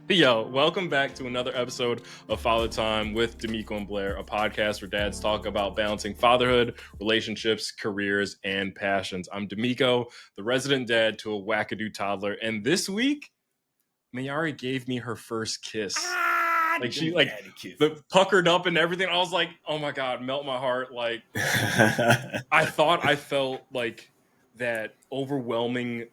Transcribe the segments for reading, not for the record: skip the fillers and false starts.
Yo, welcome back to another episode of Father Time with De'Meco and Blair, a podcast where dads talk about balancing fatherhood, relationships, careers, and passions. I'm De'Meco, the resident dad to a wackadoo toddler, and this week, Mayari gave me her first kiss. She puckered up and everything. I was like, oh my God, melt my heart. Like, I thought I felt like that overwhelming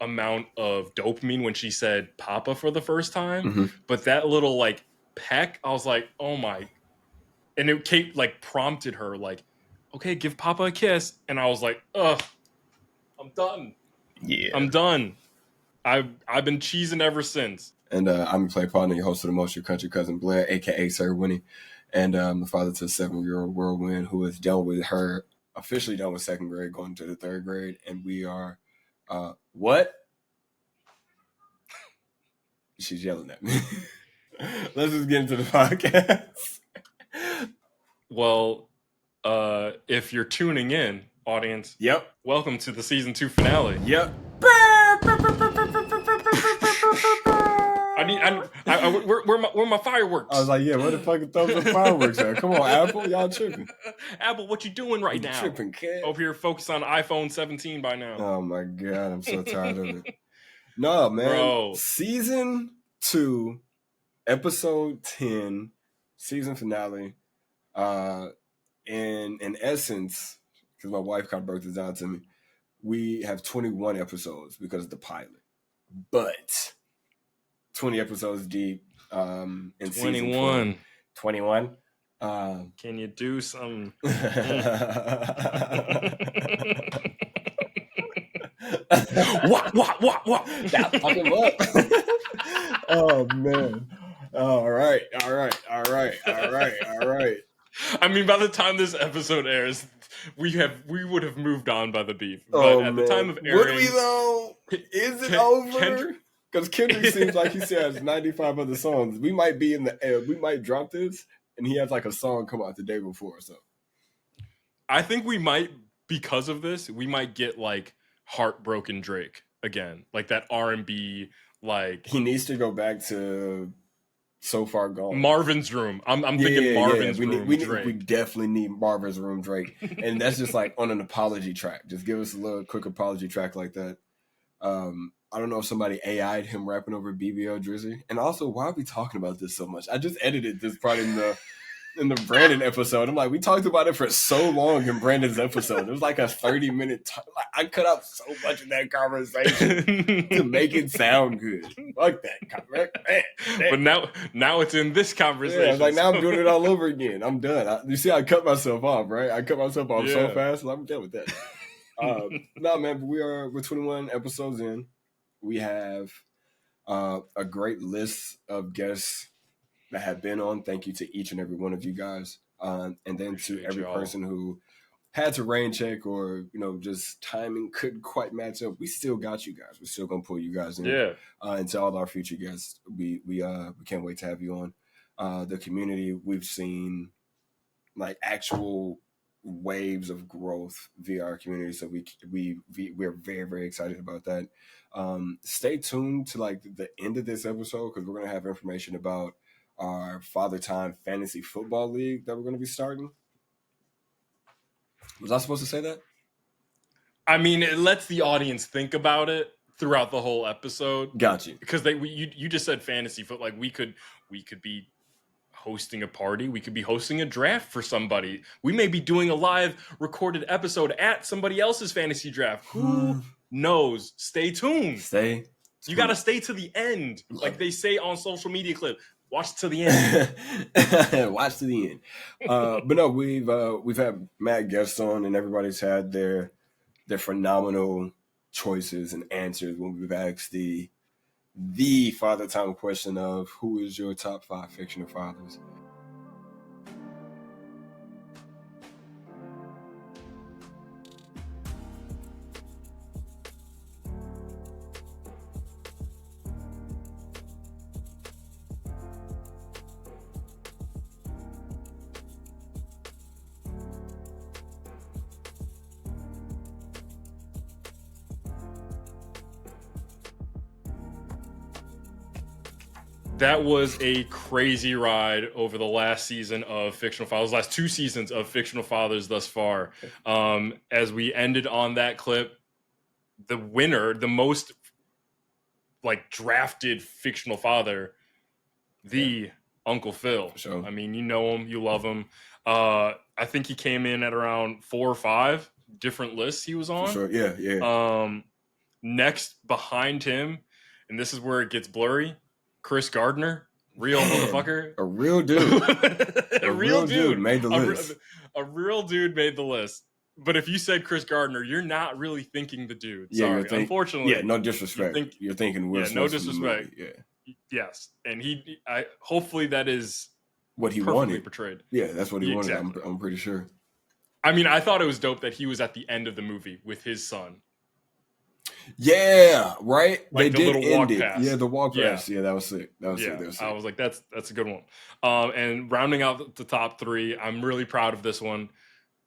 amount of dopamine when she said Papa for the first time, but that little like peck, I was like, oh my, and it came like prompted her like, okay, give Papa a kiss, and I was like, ugh, I'm done. I'm done. I've been cheesing ever since. And I'm your play partner, your host of the most, your country cousin Blair, aka Sir Winnie, and I'm the father to a 7-year-old whirlwind who is officially done with second grade, going to the third grade, and we are what? She's yelling at me. Let's just get into the podcast. Well, if you're tuning in, audience, welcome to the season 2 finale. Where my fireworks? I was like, yeah, where the fucking thumbs up fireworks at? Come on, Apple, y'all tripping. Apple, what you doing right now? Tripping, kid. Over here focused on iPhone 17 by now. Oh my God, I'm so tired of it. No, man. Bro. Season 2, episode 10, season finale. In essence, because my wife kind of broke this down to me, we have 21 episodes because of the pilot. But 20 episodes deep in 21. Season 21. Can you do something? What? That fucking what? Oh man. All right. I mean, by the time this episode airs, we would have moved on by the beef. But at the time of airing, would we though? Is it over? Because Kendrick seems like he still has 95 other songs. We might be in the air. We might drop this, and he has like a song come out the day before. So I think we might, because of this, we might get like Heartbroken Drake again, like that R&B. Like he needs to go back to So Far Gone. Marvin's Room. I'm thinking Marvin's Room. We definitely need Marvin's Room Drake, and that's just like on an apology track. Just give us a little quick apology track like that. I don't know if somebody AI'd him rapping over BBL Drizzy. And also, why are we talking about this so much? I just edited this part in the Brandon episode. I'm like, we talked about it for so long in Brandon's episode. It was like a 30-minute I cut out so much of that conversation to make it sound good. Fuck that. Man. But now it's in this conversation. Yeah, now I'm doing it all over again. I'm done. You see, I cut myself off, right? I cut myself off so fast. I'm done with that. No, man, but we're 21 episodes in. We have a great list of guests that have been on. Thank you to each and every one of you guys. And then to every person who had to rain check or, just timing couldn't quite match up. We still got you guys. We're still going to pull you guys in. Yeah. And to all our future guests, we can't wait to have you on. The community, we've seen like actual waves of growth via our community. So we're very, very excited about that. Stay tuned to like the end of this episode because we're going to have information about our Father Time Fantasy Football League that we're going to be starting. Was I supposed to say that? I mean, it lets the audience think about it throughout the whole episode. Got you. Because you just said fantasy foot. Like we could be hosting a party. We could be hosting a draft for somebody. We may be doing a live recorded episode at somebody else's fantasy draft. Who knows? Stay tuned. You got to stay to the end. Like they say on social media clip. Watch to the end. Watch to the end. But no, we've had mad guests on, and everybody's had their phenomenal choices and answers when we've asked the Father Time question of who is your top 5 fictional fathers. that was a crazy ride over the last season of Fictional Fathers, last 2 seasons of Fictional Fathers thus far. As we ended on that clip, the winner, the most like drafted fictional father, the Uncle Phil. Sure. I mean, you know him, you love him. I think he came in at around 4 or 5 different lists he was on. For sure. Yeah. Next behind him, and this is where it gets blurry, Chris Gardner, real motherfucker. A real dude. a real dude made the list. A real dude made the list. But if you said Chris Gardner, you're not really thinking the dude. Yeah, sorry. Unfortunately. Yeah, no disrespect. You're thinking Will Smith. No disrespect. Yeah. Yes. And hopefully that is what he perfectly wanted. portrayed. Yeah, that's what he wanted. Exactly. I'm pretty sure. I mean, I thought it was dope that he was at the end of the movie with his son. Yeah, right. Like they the did little walk end pass. it. Yeah, the walk pass. Yeah, that was sick. That was sick. I was like, that's a good one. And rounding out the top 3, I'm really proud of this one.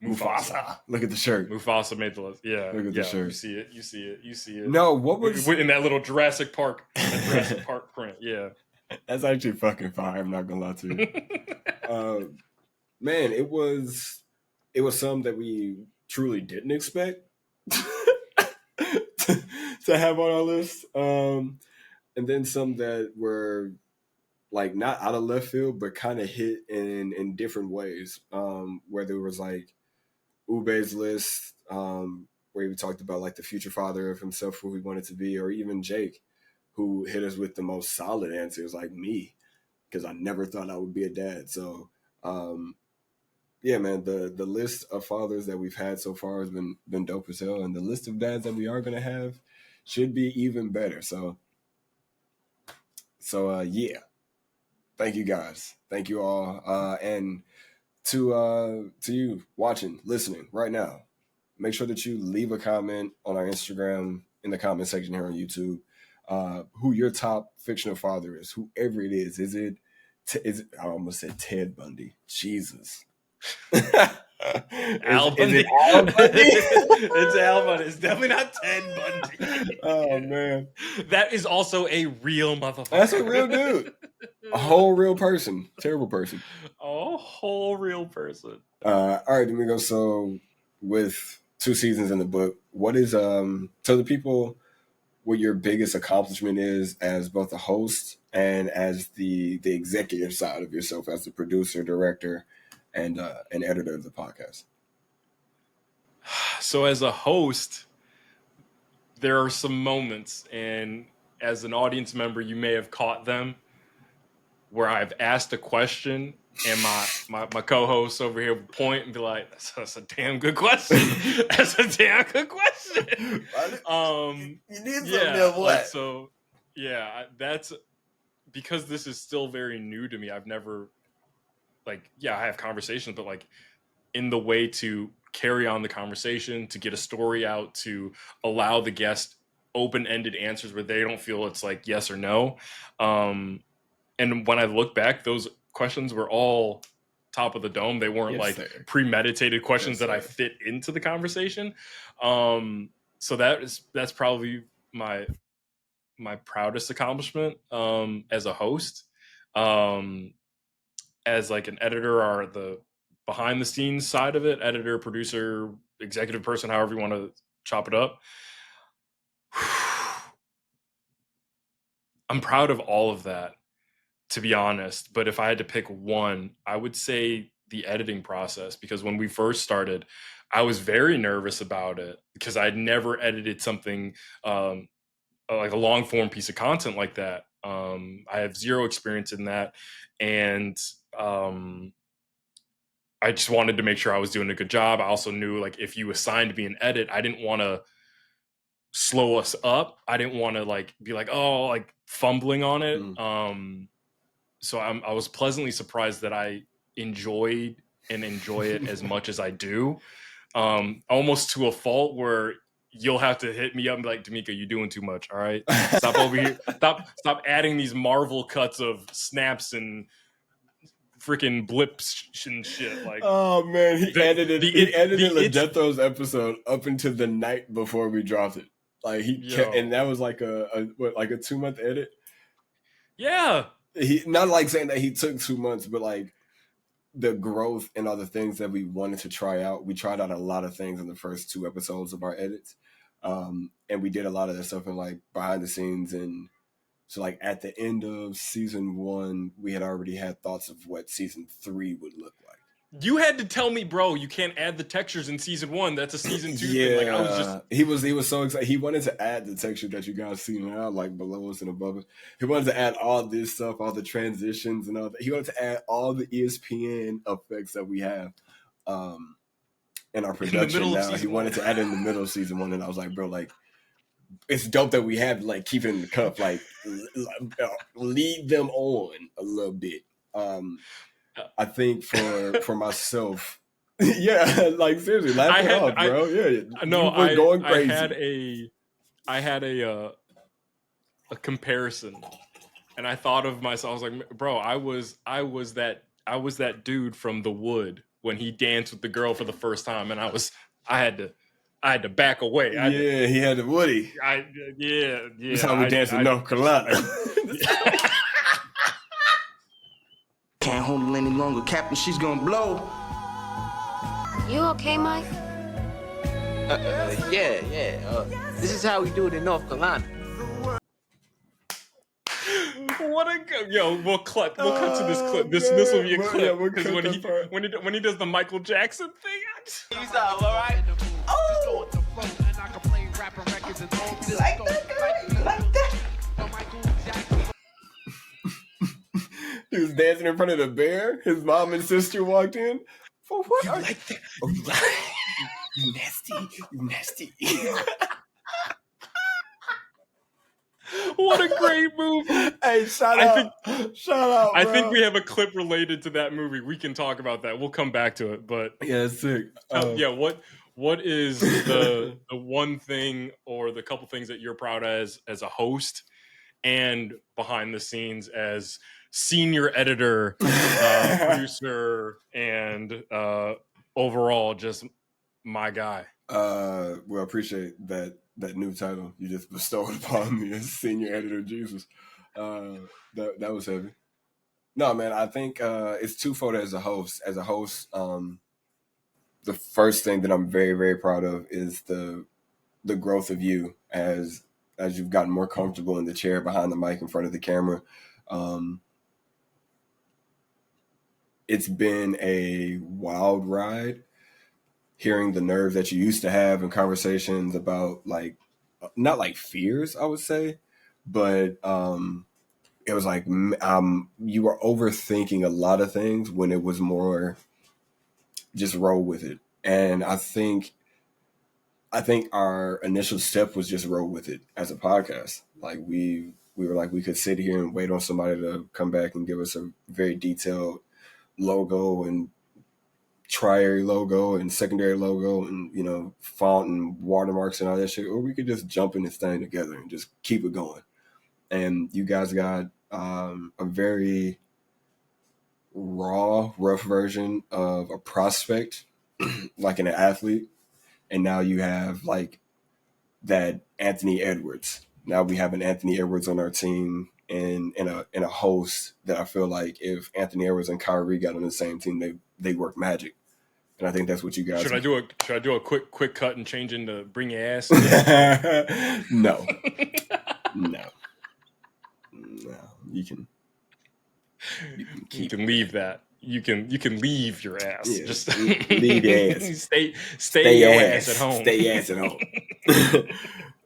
Mufasa. Look at the shirt. Mufasa made the list. Yeah. Look at the shirt. You see it. No, what was in that little Jurassic Park print? Yeah. That's actually fucking fire. I'm not gonna lie to you. Man, it was something that we truly didn't expect to have on our list. And then some that were like not out of left field, but kind of hit in different ways. Where there was like Ube's list, where he talked about like the future father of himself, who he wanted to be, or even Jake, who hit us with the most solid answers, like me, because I never thought I would be a dad. So, yeah, man, the list of fathers that we've had so far has been dope as hell, and the list of dads that we are gonna have should be even better. So yeah, thank you guys, thank you all, and to you watching, listening right now, make sure that you leave a comment on our Instagram in the comment section here on YouTube. Who your top fictional father is, whoever it is. Is it I almost said Ted Bundy. Jesus. Al Bundy. Is it Al Bundy? It's Al Bundy. It's definitely not Ted Bundy. Oh, man. That is also a real motherfucker. That's a real dude. A whole real person. Terrible person. A whole real person. All right, De'Meco. So with 2 seasons in the book, what is tell the people what your biggest accomplishment is as both a host and as the executive side of yourself, as the producer, director, and an editor of the podcast. So as a host, there are some moments, and as an audience member, you may have caught them, where I've asked a question and my co-host over here would point and be like, that's a damn good question. That's a damn good question. You need something what? That's because this is still very new to me. I've never I have conversations, but like in the way to carry on the conversation, to get a story out, to allow the guest open-ended answers where they don't feel it's like yes or no. And when I look back, those questions were all top of the dome. They weren't premeditated questions that I fit into the conversation. So that's probably my proudest accomplishment as a host. As like an editor, or the behind the scenes side of it, editor, producer, executive person, however you want to chop it up. I'm proud of all of that, to be honest. But if I had to pick one, I would say the editing process, because when we first started, I was very nervous about it because I'd never edited something like a long form piece of content like that. I have zero experience in that. And I just wanted to make sure I was doing a good job. I also knew, like, if you assigned me an edit, I didn't want to slow us up. I didn't want to like be like, oh, like fumbling on it. So I was pleasantly surprised that I enjoy it as much as I do. Almost to a fault where you'll have to hit me up and be like, De'Meco, you're doing too much. All right. Stop over here. Stop adding these Marvel cuts of snaps and freaking blips and shit. Like, oh man, he edited Ledethro's episode up until the night before we dropped it. Like he kept, and that was like a 2-month edit. Yeah. he not like saying that he took 2 months, but like the growth and all the things that we wanted to try out. We tried out a lot of things in the first 2 episodes of our edits. And we did a lot of that stuff in like behind the scenes. And so like at the end of season 1, we had already had thoughts of what season 3 would look like. You had to tell me, bro, you can't add the textures in season 1. That's a season 2 thing. Like I was just he was so excited. He wanted to add the texture that you guys see now, like below us and above us. He wanted to add all this stuff, all the transitions and all that. He wanted to add all the ESPN effects that we have in our production now. He wanted to add it in the middle of season 1, and I was like, bro, like it's dope that we have like keep it in the cup, like lead them on a little bit. I think for myself, yeah, like seriously, laugh it off, bro. Yeah, no, I going crazy. I had a comparison, and I thought of myself. I was like, bro, I was that dude from The Wood when he danced with the girl for the first time, and I had to back away. He had the Woody. Yeah. That's how we danced in North Carolina. Can't hold it any longer, Captain. She's gonna blow. You okay, Mike? Yeah. This is how we do it in North Carolina. We'll cut to this clip. This will be a clip because when he does the Michael Jackson thing, He's all right. Oh, you like that, girl? You like that? He was dancing in front of the bear. His mom and sister walked in. For what? You like that? Oh, you like you nasty. what a great movie! Hey, shout out! I bro. think we have a clip related to that movie. We can talk about that. We'll come back to it. But yeah, it's sick. What is the one thing or the couple things that you're proud as a host and behind the scenes as senior editor, producer, and overall just my guy? Well, I appreciate that new title you just bestowed upon me as senior editor. Jesus, that was heavy. No, man, I think it's twofold as a host. As a host, the first thing that I'm very, very proud of is the growth of you as you've gotten more comfortable in the chair behind the mic in front of the camera. It's been a wild ride hearing the nerves that you used to have in conversations about like, not like fears, I would say, but it was like you were overthinking a lot of things when it was more just roll with it. And I think our initial step was just roll with it as a podcast. Like we were like, we could sit here and wait on somebody to come back and give us a very detailed logo and triary logo and secondary logo and, font and watermarks and all that shit. Or we could just jump in this thing together and just keep it going. And you guys got a very raw, rough version of a prospect, like an athlete. And now you have like that Anthony Edwards. Now we have an Anthony Edwards on our team and a host that I feel like if Anthony Edwards and Kyrie got on the same team, they work magic. And I think that's what you guys. Should I do a quick cut and change into bring your ass? No. You can leave that. You can leave your ass. Yeah, just leave your ass. Stay your ass at home. Stay ass at home.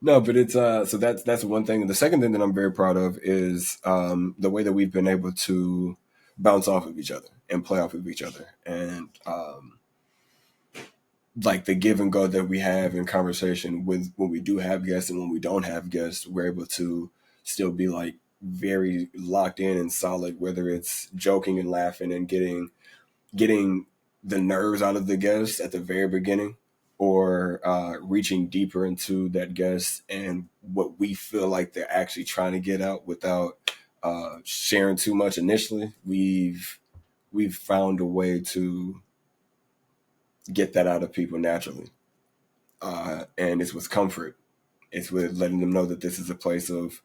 No, but it's so that's one thing. And the second thing that I'm very proud of is the way that we've been able to bounce off of each other and play off of each other, and like the give and go that we have in conversation with when we do have guests and when we don't have guests, we're able to still be like very locked in and solid, whether it's joking and laughing and getting the nerves out of the guest at the very beginning, or reaching deeper into that guest and what we feel like they're actually trying to get out without sharing too much initially. We've found a way to get that out of people naturally. And it's with comfort. It's with letting them know that this is a place of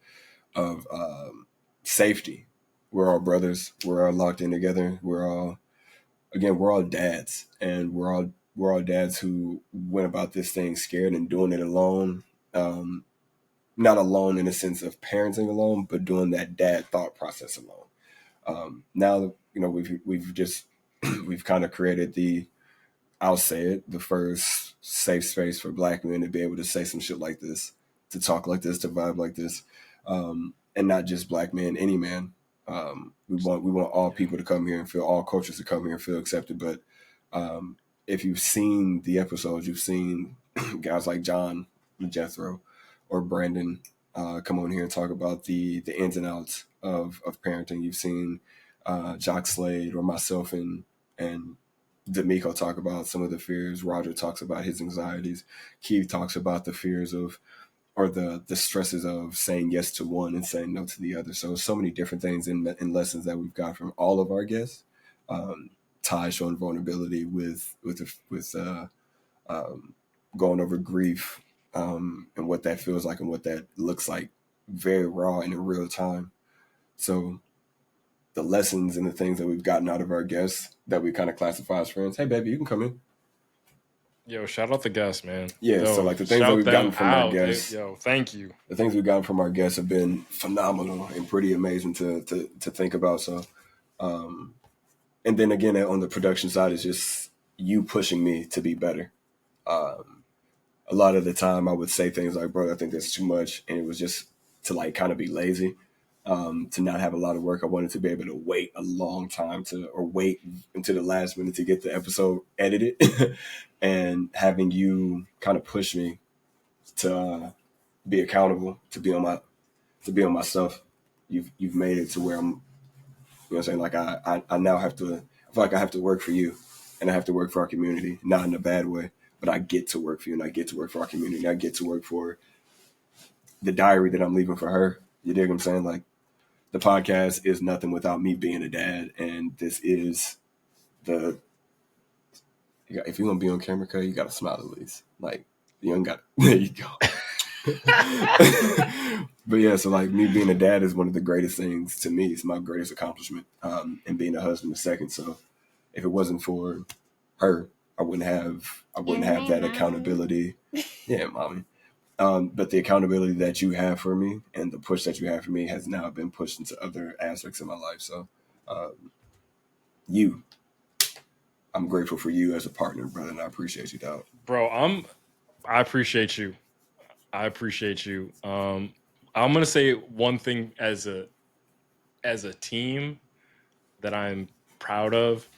safety. we're all brothers. We're all locked in together. We're all dads, and we're all dads who went about this thing scared and doing it alone. Not alone in the sense of parenting alone, but doing that dad thought process alone. Now, we've just we've kind of created I'll say it, the first safe space for Black men to be able to say some shit like this, to talk like this, to vibe like this, and not just Black men, any man. We want all people to come here and feel, all cultures to come here and feel accepted. But if you've seen the episodes, you've seen guys like John, Jethro, or Brandon come on here and talk about the ins and outs of parenting. You've seen Jock Slade or myself and De'Meco talk about some of the fears. Roger talks about his anxieties. Keith talks about the fears of, or the stresses of saying yes to one and saying no to the other. So many different things in lessons that we've got from all of our guests. Ty showing vulnerability with going over grief and what that feels like and what that looks like, very raw and in real time. So the lessons and the things that we've gotten out of our guests that we kind of classify as friends. Hey, baby, you can come in. Yo, shout out the guests, man. Yeah, yo, so like the things that we've gotten from our guests. Yo, thank you. The things we've gotten from our guests have been phenomenal and pretty amazing to think about. So, and then again, on the production side, it's just you pushing me to be better. A lot of the time I would say things like, bro, I think that's too much. And it was just to like kind of be lazy, to not have a lot of work. I wanted to be able to wait a long time or wait until the last minute to get the episode edited and having you kind of push me to be accountable, to be on myself. You've made it to where I'm, what I'm saying? Like I now have to, I feel like I have to work for you and I have to work for our community, not in a bad way. But I get to work for you and I get to work for our community. I get to work for the diary that I'm leaving for her. You dig what I'm saying? Like the podcast is nothing without me being a dad. And this is if you want to be on camera, you got to smile at least. Like you don't got, there you go. But yeah, so like me being a dad is one of the greatest things to me. It's my greatest accomplishment. And being a husband is second. So if it wasn't for her, I wouldn't have that accountability. Yeah, mommy. But the accountability that you have for me and the push that you have for me has now been pushed into other aspects of my life. So I'm grateful for you as a partner, brother, and I appreciate you, dog. Bro, I appreciate you. I appreciate you. I'm gonna say one thing as a team that I'm proud of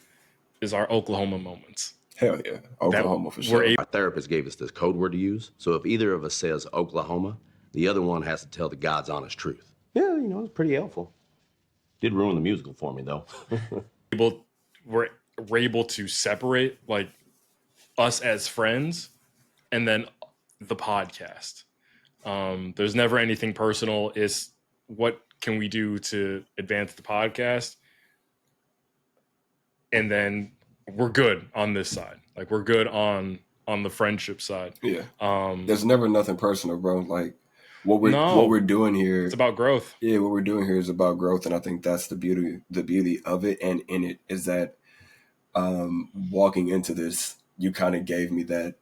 is our Oklahoma moments. Hell yeah, Oklahoma for sure. Our therapist gave us this code word to use. So if either of us says Oklahoma, the other one has to tell the God's honest truth. Yeah, it's pretty helpful. Did ruin the musical for me though. We're able to separate like us as friends and then the podcast. There's never anything personal. It's what can we do to advance the podcast? And then we're good on this side. Like we're good on the friendship side. Yeah. There's never nothing personal, bro. Like what we're doing here. It's about growth. Yeah, what we're doing here is about growth, and I think that's the beauty of it. And in it is that walking into this, you kind of gave me that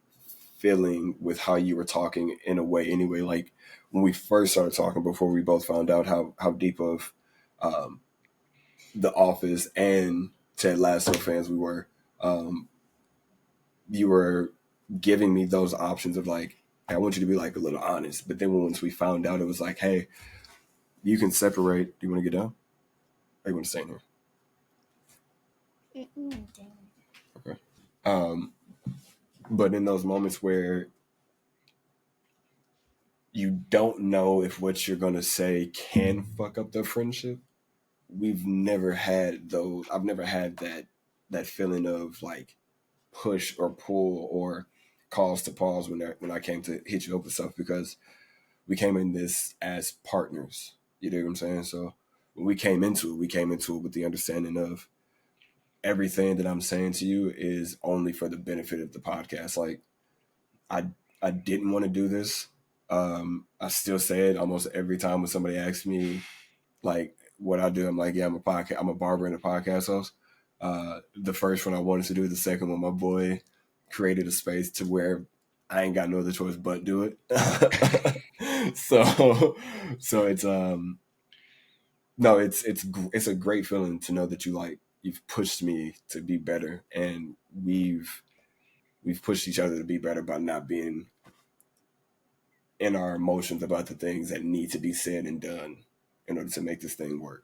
feeling with how you were talking in a way. Anyway, like when we first started talking, before we both found out how deep of The Office and Ted Lasso fans we were. You were giving me those options of like, hey, I want you to be like a little honest. But then once we found out, it was like, hey, you can separate. Do you want to get down? Or you want to stay in here? Okay. But in those moments where you don't know if what you're going to say can fuck up the friendship, we've never had those. I've never had that feeling of like push or pull or cause to pause when I came to hit you up with stuff, because we came in this as partners. You know what I'm saying? So when we came into it with the understanding of everything that I'm saying to you is only for the benefit of the podcast. Like I didn't want to do this. I still say it almost every time when somebody asks me, like, what I do. I'm like, yeah, I'm a podcast. I'm a barber and a podcast host. The first one I wanted to do. The second one, my boy created a space to where I ain't got no other choice but do it. so it's no, it's a great feeling to know that you've pushed me to be better, and we've pushed each other to be better by not being in our emotions about the things that need to be said and done in order to make this thing work.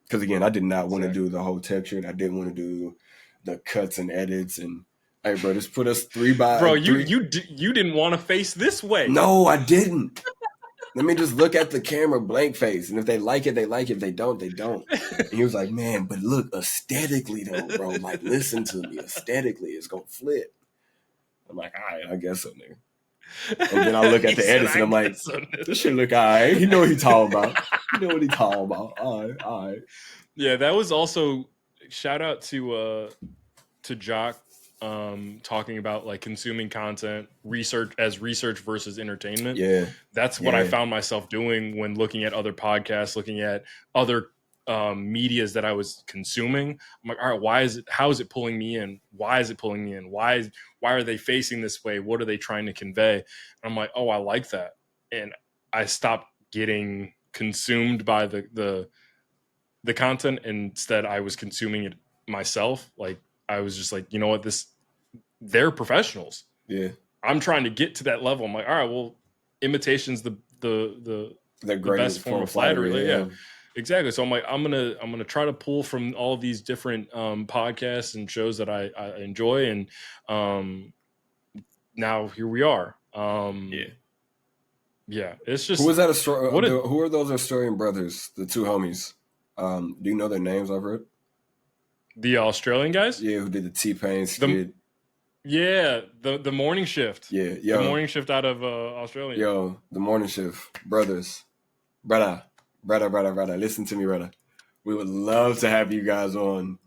Because again, I did not want to do the whole texture, and I didn't want to do the cuts and edits. And hey, bro, just put us 3 by. Bro, you didn't want to face this way. No, I didn't. Let me just look at the camera blank face, and if they like it, they like it. If they don't, they don't. And he was like, man, but look, aesthetically though, bro, like listen to me, aesthetically, it's gonna flip. I'm like, all right, I guess so, nigga. And then I look at the edits and I'm like, this shit look all right. You know what he talking about. You know what he talking about. All right. Yeah, that was also shout out to Jock talking about like consuming content, research versus entertainment. Yeah. That's what I found myself doing when looking at other podcasts, looking at other medias that I was consuming. I'm like, all right, how is it pulling me in? Why is it pulling me in? Why are they facing this way? What are they trying to convey? And I'm like, oh, I like that. And I stopped getting consumed by the content. Instead, I was consuming it myself. Like I was just like, you know what, they're professionals. Yeah. I'm trying to get to that level. I'm like, all right, well, imitation's the best form of flattery. Yeah. Exactly. So I'm like, I'm gonna try to pull from all these different podcasts and shows that I enjoy, and now here we are. Yeah. It's just who was that? Who are those Australian brothers? The 2 homies. Do you know their names? I've heard the Australian guys. Yeah, who did the T-Pain skit? Yeah, the morning shift. Yeah, the morning shift out of Australia. Yo, the morning shift brothers, brother. Listen to me, brother. We would love to have you guys on.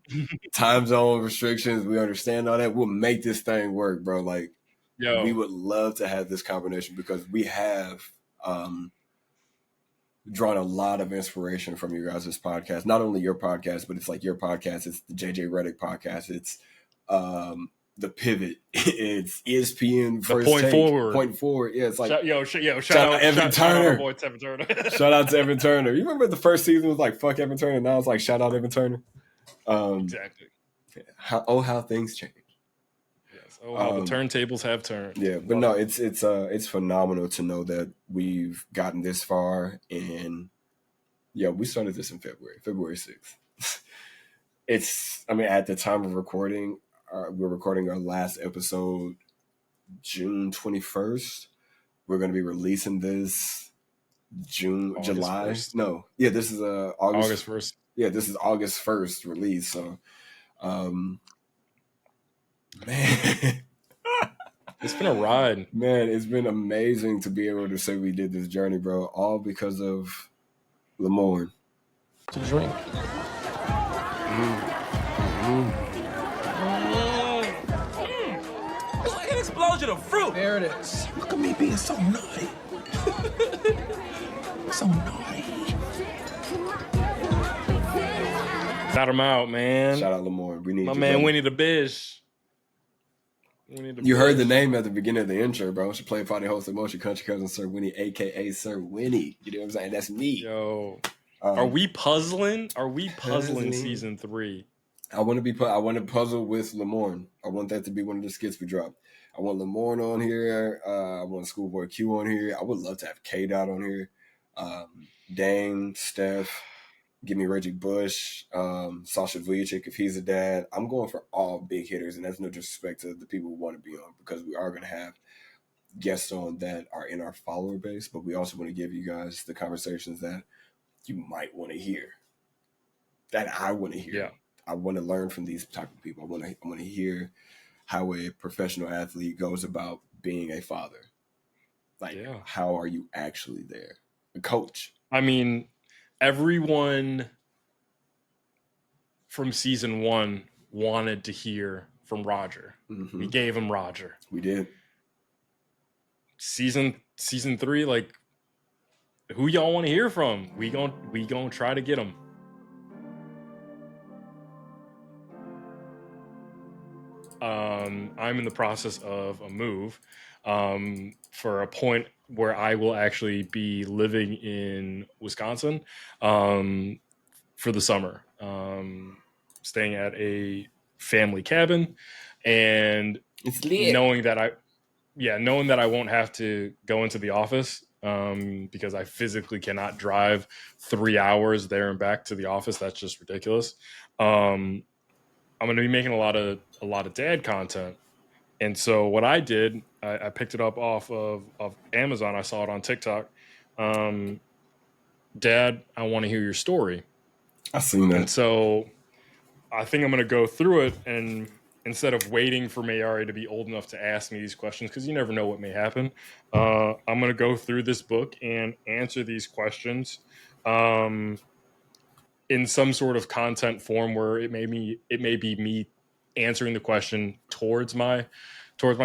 Time zone restrictions, we understand all that. We'll make this thing work, bro. Like, we would love to have this combination because we have drawn a lot of inspiration from you guys' podcast. Not only your podcast, but it's like your podcast. It's the JJ Redick podcast. It's the Pivot. It's ESPN First Point Take. Forward. Point Forward. Yeah, it's like shout out Evan Turner. Shout out, boy, Evan Turner. Shout out to Evan Turner. You remember the first season was like fuck Evan Turner. Now it's like shout out Evan Turner. Exactly. How things change. Yes. Oh, how the turntables have turned. Yeah, but no, it's phenomenal to know that we've gotten this far, and we started this in February 6th. At the time of recording. We're recording our last episode June 21st. We're going to be releasing this July. 1st. No. Yeah, this is August 1st. Yeah, this is August 1st release. So, man. It's been a ride. Man, it's been amazing to be able to say we did this journey, bro. All because of Lamorne. To drink. It's like an explosion of fruit. There it is. Look at me being so naughty. So naughty. Shout him out, man. Shout out Lamorne. We need my you, man, brother. Winnie the Bish. You heard the name at the beginning of the intro, bro. She played party host of Motion Country Cousin Sir Winnie, aka Sir Winnie. You know what I'm saying? That's me. Yo, are we puzzling? Are we puzzling season 3? I want to puzzle with Lamorne. I want that to be one of the skits we drop. I want Lamorne on here. I want Schoolboy Q on here. I would love to have K-Dot on here. Dane, Steph, give me Reggie Bush, Sasha Vujicic if he's a dad. I'm going for all big hitters, and that's no disrespect to the people who want to be on, because we are going to have guests on that are in our follower base, but we also want to give you guys the conversations that you might want to hear, that I want to hear. Yeah. I want to learn from these type of people. I want to hear how a professional athlete goes about being a father. Like, how are you actually there? A coach. I mean, everyone from season 1 wanted to hear from Roger. Mm-hmm. We gave him Roger. We did. Season 3, like, who y'all want to hear from? We gon' try to get him. I'm in the process of a move for a point where I will actually be living in Wisconsin for the summer, staying at a family cabin, and It's lit. knowing that I won't have to go into the office because I physically cannot drive 3 hours there and back to the office. That's just ridiculous. I'm going to be making a lot of dad content. And so what I did, I picked it up off of Amazon. I saw it on TikTok. Dad, I want to hear your story. I seen that. And so I think I'm going to go through it, and instead of waiting for Mayari to be old enough to ask me these questions, because you never know what may happen, I'm going to go through this book and answer these questions in some sort of content form where it may be me answering the question towards my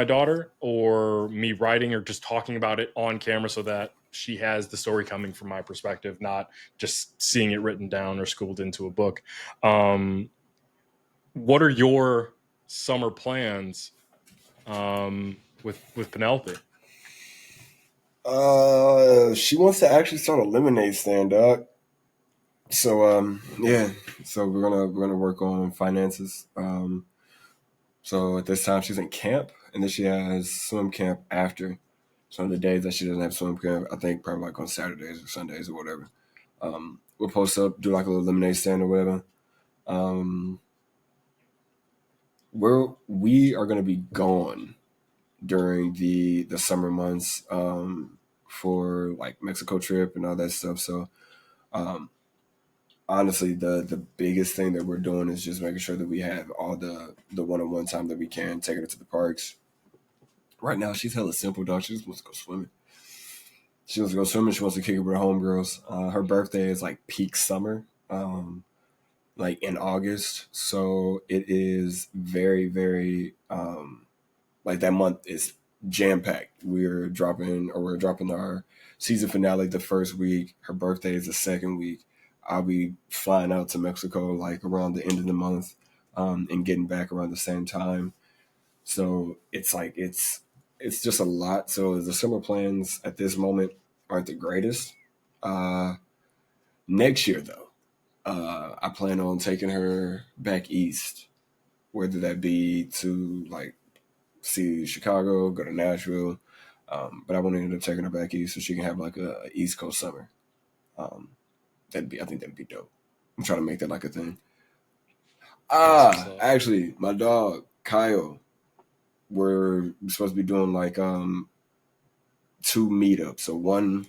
daughter, or me writing or just talking about it on camera so that she has the story coming from my perspective, not just seeing it written down or schooled into a book. What are your summer plans with Penelope? She wants to actually start a lemonade stand, dog. So yeah, so we're gonna work on finances. So at this time she's in camp, and then she has swim camp after. So on the days that she doesn't have swim camp, I think probably like on Saturdays or Sundays or whatever, we'll post up, do like a little lemonade stand or whatever. We are gonna be gone during the summer months for like Mexico trip and all that stuff. So honestly, the biggest thing that we're doing is just making sure that we have all the one-on-one time that we can, taking her to the parks. Right now, she's hella simple, dog. She just wants to go swimming. She wants to go swimming. She wants to kick it with her homegirls. Her birthday is like peak summer, like in August. So it is very, very, like that month is jam-packed. We're dropping our season finale the first week. Her birthday is the second week. I'll be flying out to Mexico like around the end of the month, and getting back around the same time. So it's like it's just a lot. So the summer plans at this moment aren't the greatest. Next year though, I plan on taking her back east, whether that be to like see Chicago, go to Nashville, but I want to end up taking her back east so she can have like a East Coast summer. I think that'd be dope. I'm trying to make that like a thing. Actually, my dog Kyle, we're supposed to be doing like 2 meetups. So one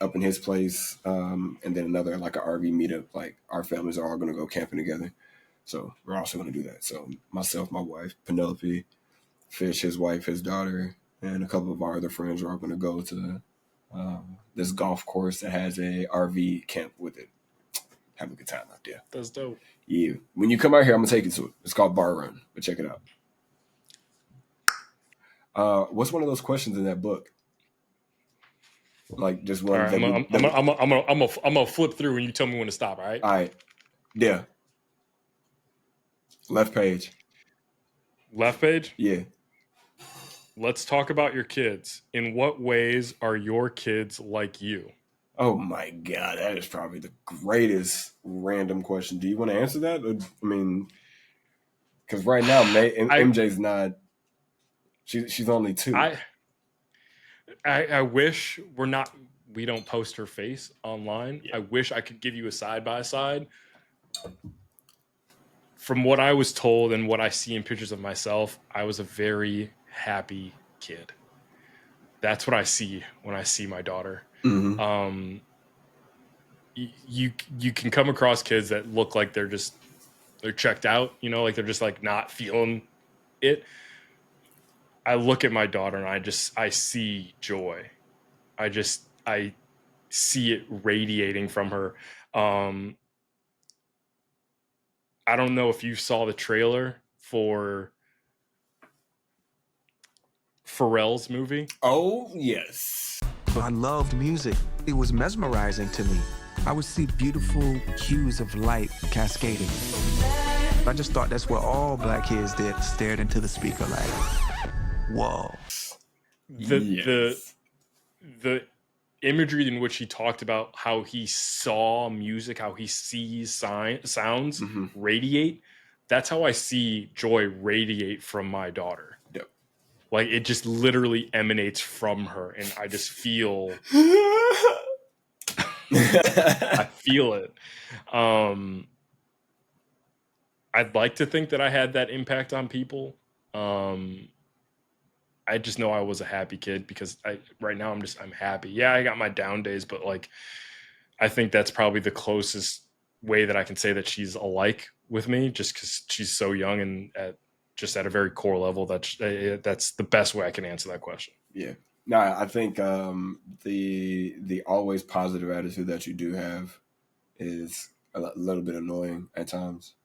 up in his place, and then another like an RV meetup. Like our families are all gonna go camping together. So we're also gonna do that. So myself, my wife, Penelope, Fish, his wife, his daughter, and a couple of our other friends are all gonna go to this golf course that has a RV camp with it. Have a good time out there. That's dope. Yeah. When you come out here, I'm gonna take you to it. It's called Bar Run, but check it out. What's one of those questions in that book? Like just one. All right, I'm gonna flip through and you tell me when to stop. All right. All right. Yeah. Left page. Left page. Yeah. Let's talk about your kids. In what ways are your kids like you? Oh my God, that is probably the greatest random question. Do you want to answer that? I mean, because right now, MJ's not. She's only 2. I wish we don't post her face online. Yeah. I wish I could give you a side by side. From what I was told and what I see in pictures of myself, I was a very happy kid. That's what I see when I see my daughter. Mm-hmm. You can come across kids that look like they're checked out, like they're just like not feeling it. I look at my daughter and I see joy. I see it radiating from her. I don't know if you saw the trailer for Pharrell's movie. Oh, yes. I loved music. It was mesmerizing to me. I would see beautiful hues of light cascading. I just thought that's what all black kids did, stared into the speaker like, whoa. The imagery in which he talked about how he saw music, how he sees sounds radiate, that's how I see joy radiate from my daughter. Yep. Like, it just literally emanates from her, and I just feel I feel it. I'd like to think that I had that impact on people. I just know I was a happy kid because right now I'm happy. Yeah, I got my down days, but like, I think that's probably the closest way that I can say that she's alike with me, just because she's so young and at a very core level. That's the best way I can answer that question. Yeah. No, I think the always positive attitude that you do have is a little bit annoying at times,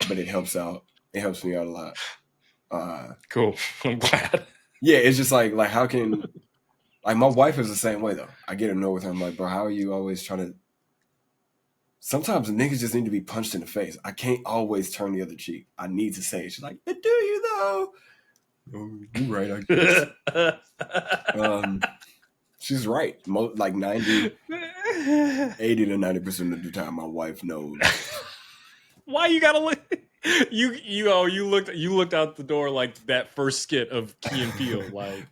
but it helps out. It helps me out a lot. Cool. I'm glad. Yeah, it's just like how can, like, my wife is the same way though. I get annoyed with her. I'm like, bro, how are you always trying to? Sometimes niggas just need to be punched in the face. I can't always turn the other cheek. I need to say it. She's like, but do you though? Oh, you're right, I guess. She's right. Like 80 to 90% of the time, my wife knows. Why you gotta look? You looked out the door like that first skit of Key and Peele, like.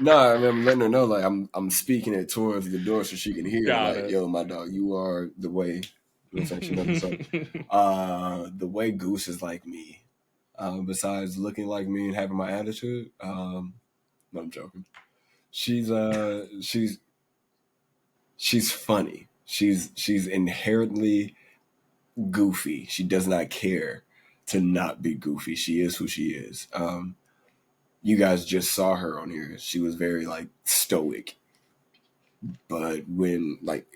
No, I mean, I'm letting her know, like, I'm speaking it towards the door so she can hear. Got like, it. yo, my dog, you are the way. You know what I'm saying? She knows what's up. The way Goose is like me. Besides looking like me and having my attitude, no, I'm joking. She's funny. She's inherently goofy. She does not care to not be goofy. She is who she is. You guys just saw her on here. She was very like stoic, but when like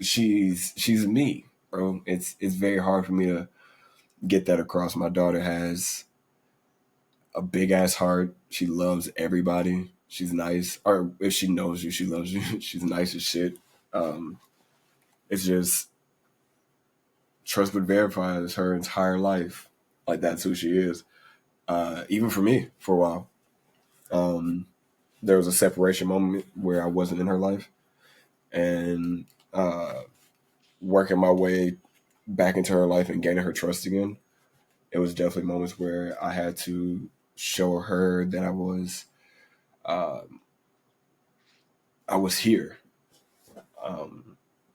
she's me, bro. It's very hard for me to get that across. My daughter has a big ass heart. She loves everybody. She's nice, or if she knows you, she loves you. She's nice as shit. It's just trust but verify is her entire life. Like, that's who she is. Even for me, for a while. There was a separation moment where I wasn't in her life, and working my way back into her life and gaining her trust again. It was definitely moments where I had to show her that I was here.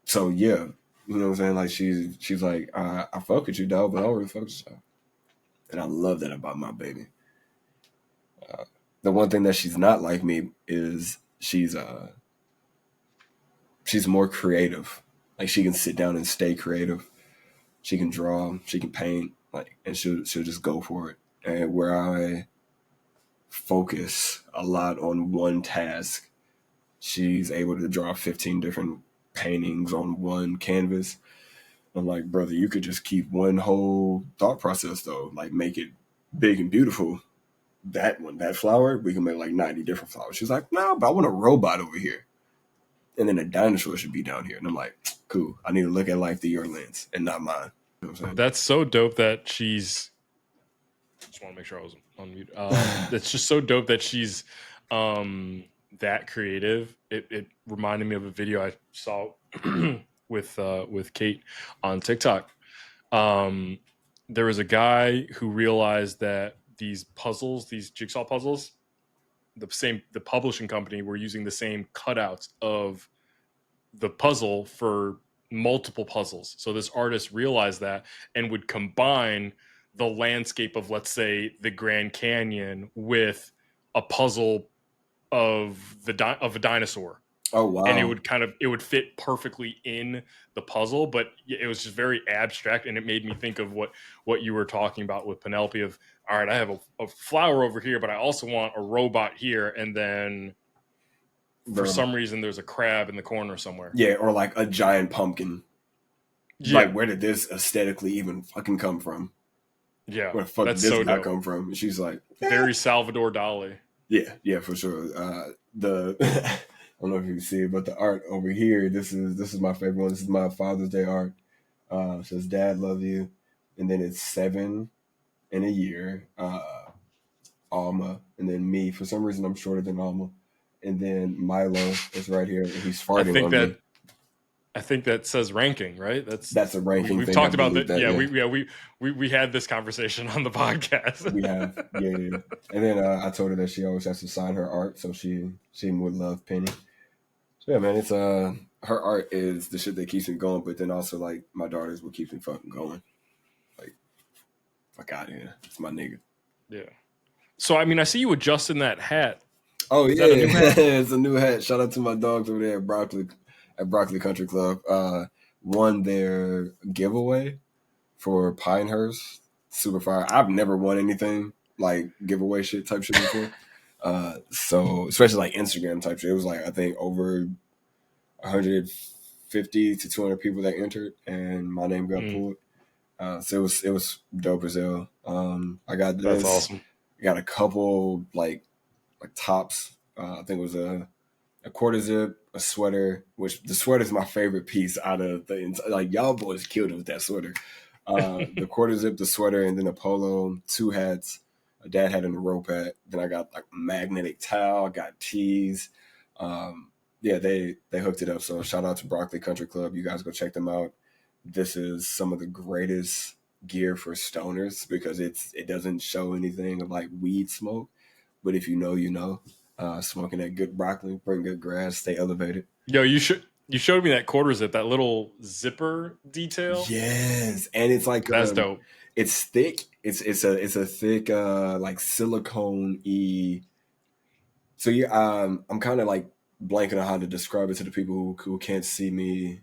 So yeah, you know what I'm saying? Like, she's like, I fuck with you, dog, but I don't really fuck with you. And I love that about my baby. The one thing that she's not like me is she's more creative. Like, she can sit down and stay creative. She can draw, she can paint, like, and she'll just go for it. And where I focus a lot on one task, she's able to draw 15 different paintings on one canvas. I'm like, brother, you could just keep one whole thought process though, like make it big and beautiful. That flower, we can make like 90 different flowers. She's like, no, but I want a robot over here. And then a dinosaur should be down here. And I'm like, cool. I need to look at life through your lens and not mine. You know what I'm saying? That's so dope that she's. Just want to make sure I was on mute. That's just so dope that she's that creative. It reminded me of a video I saw with Kate on TikTok. There was a guy who realized that these jigsaw puzzles, the publishing company were using the same cutouts of the puzzle for multiple puzzles. So this artist realized that and would combine the landscape of, let's say, the Grand Canyon with a puzzle of a dinosaur. Oh wow! And it would fit perfectly in the puzzle, but it was just very abstract, and it made me think of what you were talking about with Penelope. Of, all right, I have a flower over here, but I also want a robot here, and then for some reason there's a crab in the corner somewhere. Yeah, or like a giant pumpkin. Yeah. Like, where did this aesthetically even fucking come from? Yeah, where the fuck did this guy come from? And she's like, very Salvador Dali. Yeah, for sure. I don't know if you can see it, but the art over here, this is my favorite one. This is my Father's Day art. Says, Dad, love you. And then it's 7 in a year. Alma. And then me. For some reason, I'm shorter than Alma. And then Milo is right here, and he's farting on me. I think that says ranking, right? That's a ranking we've thing. talked about that. We had this conversation on the podcast. We have, yeah. And then I told her that she always has to sign her art, so she would love Penny. So yeah, man, it's her art is the shit that keeps me going, but then also like my daughters will keep me fucking going. Like, fuck out of here, it's my nigga. Yeah. So I mean, I see you adjusting that hat. Oh yeah, it's a new hat. Shout out to my dogs over there at Broccoli Country Club. Won their giveaway for Pinehurst. Super fire. I've never won anything like giveaway shit type shit before. So especially like Instagram type shit. It was like I think over 150 to 200 people that entered, and my name got pulled. So it was dope as hell. I got this. That's awesome. I got a couple like tops. I think it was a quarter zip, a sweater, which the sweater is my favorite piece out of the like y'all boys killed it with that sweater. The quarter zip, the sweater, and then a polo, 2 hats, a dad hat and a rope hat. Then I got like a magnetic towel, I got tees. Yeah, they hooked it up. So shout out to Broccoli Country Club. You guys go check them out. This is some of the greatest gear for stoners because it doesn't show anything of like weed smoke. But if you know, you know. Smoking that good broccoli, bring good grass, stay elevated. Yo, you showed me that quarter zip, that little zipper detail. Yes, and it's like that's dope. It's thick. It's a thick like silicone-y. So yeah, I'm kind of like blanking on how to describe it to the people who can't see me,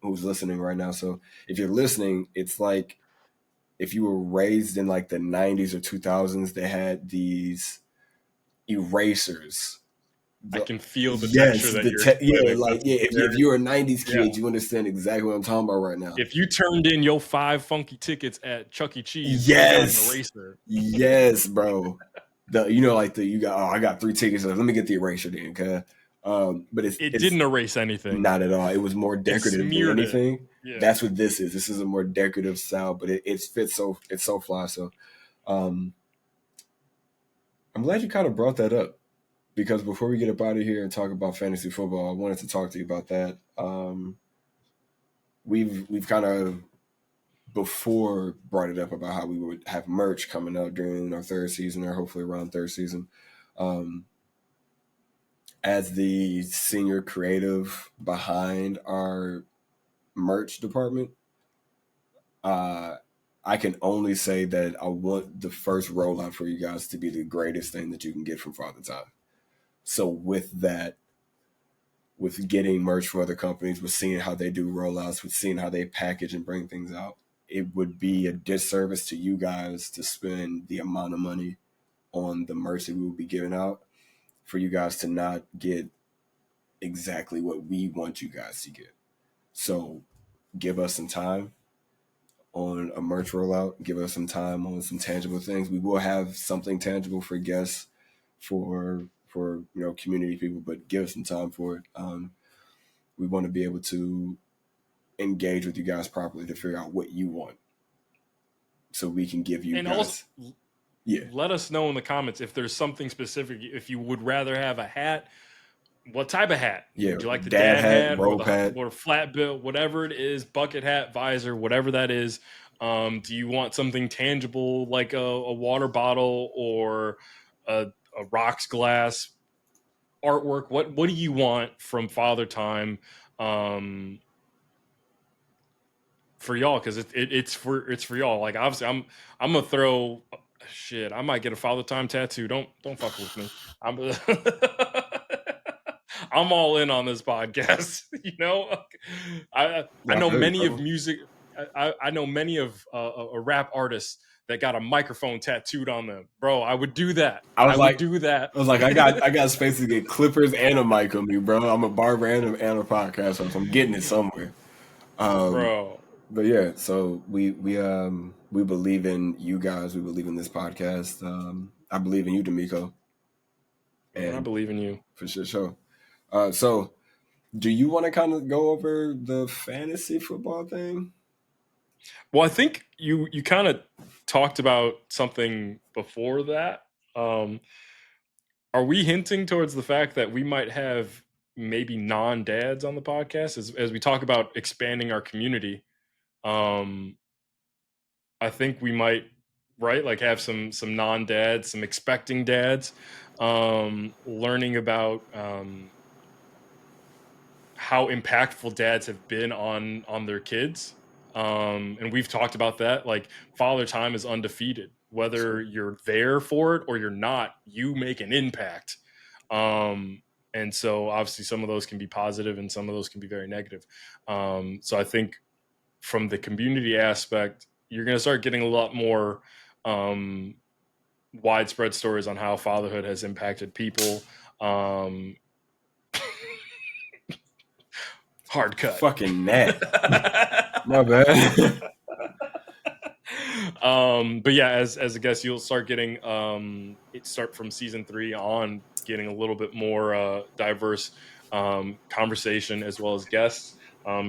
who's listening right now. So if you're listening, it's like if you were raised in like the 90s or 2000s, they had these erasers. I can feel the texture that if you're a 90s kid, you understand exactly what I'm talking about right now. If you turned in your 5 funky tickets at Chuck E. Cheese, yes, you got an eraser. Yes, bro. I got 3 tickets. Let me get the eraser then, okay? But it didn't erase anything. Not at all. It was more decorative than anything. Yeah. That's what this is. This is a more decorative style, but it fits it's so fly. So I'm glad you kind of brought that up because before we get up out of here and talk about fantasy football, I wanted to talk to you about that. We've kind of before brought it up about how we would have merch coming out during our 3rd season or hopefully around 3rd season. As the senior creative behind our merch department, I can only say that I want the first rollout for you guys to be the greatest thing that you can get from Father Time. So with that, with getting merch from other companies, with seeing how they do rollouts, with seeing how they package and bring things out, it would be a disservice to you guys to spend the amount of money on the merch that we will be giving out for you guys to not get exactly what we want you guys to get. So give us some time on a merch rollout. Give us some time on some tangible things. We will have something tangible for guests, for community people, but give us some time for it. We want to be able to engage with you guys properly to figure out what you want, so we can give you guys. Let us know in the comments if there's something specific. If you would rather have a hat, what type of hat? Yeah, would you like the dad hat, rope hat, or flat bill, whatever it is, bucket hat, visor, whatever that is? Do you want something tangible like a water bottle or a rocks glass artwork? What do you want from Father Time for y'all? Because it's for y'all. Like obviously, I'm gonna throw shit. I might get a Father Time tattoo. Don't fuck with me. I'm all in on this podcast. I know many of music. I know many of a rap artists that got a microphone tattooed on them. Bro, I would do that. I would do that. I was like, I got space to get clippers and a mic on me, bro. I'm a barber and a podcaster, so I'm getting it somewhere. Bro. But yeah, so we believe in you guys. We believe in this podcast. I believe in you, De'Meco. And I believe in you. For sure. So Do you want to kind of go over the fantasy football thing? Well, I think you kind of talked about something before that. Are we hinting towards the fact that we might have maybe non-dads on the podcast as we talk about expanding our community? I think we might, right, like have some non-dads, some expecting dads, learning about how impactful dads have been on their kids. And we've talked about that. Like, father time is undefeated. Whether you're there for it or you're not, you make an impact. And so obviously some of those can be positive and some of those can be very negative. So I think from the community aspect, you're going to start getting a lot more widespread stories on how fatherhood has impacted people. Hard cut. Fucking net. My bad. But yeah, as I guess you'll start getting it start from season 3 on, getting a little bit more diverse conversation as well as guests,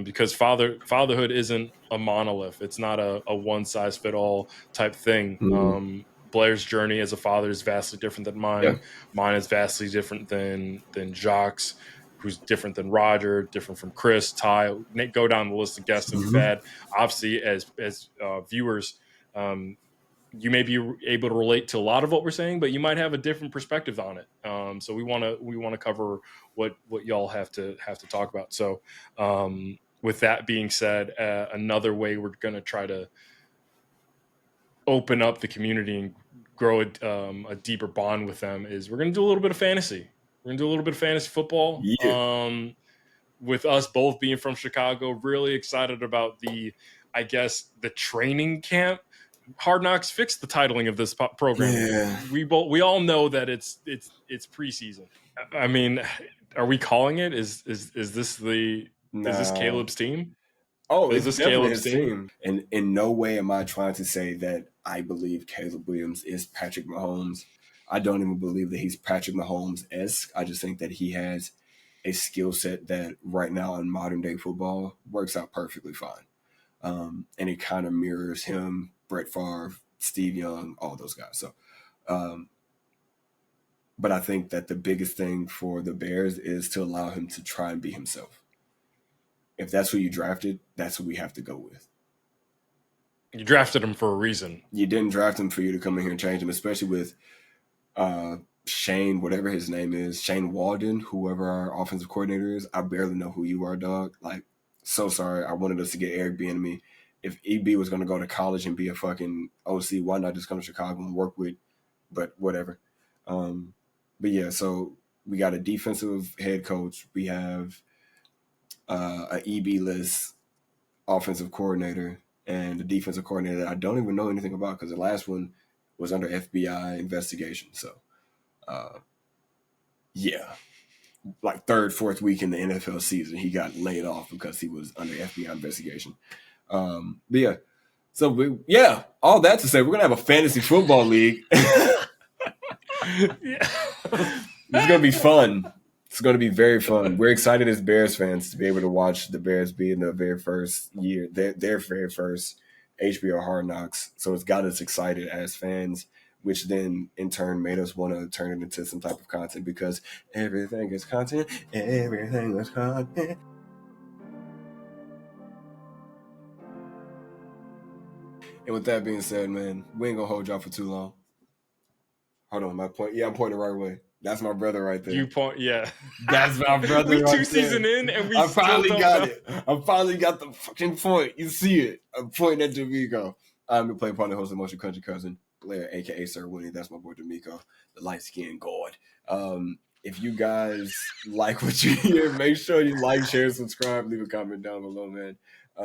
because fatherhood isn't a monolith. It's not a one size fit all type thing. Mhm. Blair's journey as a father is vastly different than mine. Yeah. Mine is vastly different than Jacques, who's different than Roger, different from Chris, Ty. Go down the list of guests that we've Mhm. had. Obviously, as viewers, you may be able to relate to a lot of what we're saying, but you might have a different perspective on it. So we want to cover what y'all have to talk about. So with that being said, another way we're going to try to open up the community and grow a deeper bond with them is we're going to do a little bit of fantasy. We're going to do a little bit of fantasy football. Yeah. With us both being from Chicago, really excited about the training camp. Hard Knocks fixed the titling of this program. Yeah. We all know that it's preseason. I mean, are we calling it? Is this is this No. Caleb's team? Oh, Is it's this definitely Caleb's his team? team. And in no way am I trying to say that I believe Caleb Williams is Patrick Mahomes. I don't even believe that he's Patrick Mahomes-esque. I just think that he has a skill set that right now in modern day football works out perfectly fine. And it kind of mirrors him, Brett Favre, Steve Young, all those guys. So, but I think that the biggest thing for the Bears is to allow him to try and be himself. If that's who you drafted, that's who we have to go with. You drafted him for a reason. You didn't draft him for you to come in here and change him, especially with Shane, whatever his name is, Shane Walden, whoever our offensive coordinator is. I barely know who you are, dog. Like, so sorry. I wanted us to get Eric Bieniemy. If EB was going to go to college and be a fucking OC, why not just come to Chicago and work with? But whatever. But yeah, so we got a defensive head coach. We have an EB list offensive coordinator and a defensive coordinator that I don't even know anything about because the last one was under FBI investigation. So, yeah, like third, fourth week in the NFL season, he got laid off because he was under FBI investigation. But yeah, so all that to say, we're gonna have a fantasy football league. Yeah. It's gonna be fun. It's going to be very fun. We're excited as Bears fans to be able to watch the Bears be in the very first year, their very first HBO Hard Knocks. So it's got us excited as fans, which then in turn made us want to turn it into some type of content because everything is content. Everything is content. And with that being said, man, we ain't going to hold y'all for too long. Hold on, my point. Yeah, I'm pointing the right way. That's my brother right there. You point, yeah. That's my brother. We right 2 seasons in, and we I still finally don't got know. it. I finally got the fucking point. You see it? I'm pointing at De'Meco. I'm the play partner, host of Motion Country Cousin Blair, aka Sir Winnie. That's my boy De'Meco, the light skinned god. If you guys like what you hear, make sure you like, share, subscribe, leave a comment down below, man.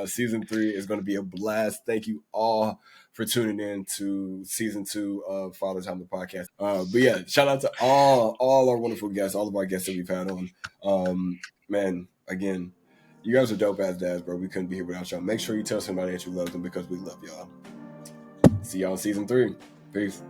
Season 3 is going to be a blast. Thank you all for tuning in to season 2 of Father Time the podcast. But yeah, shout out to all our wonderful guests, all of our guests that we've had on. Man, again, you guys are dope ass dads, bro. We couldn't be here without y'all. Make sure you tell somebody that you love them because we love y'all. See y'all in season 3. Peace.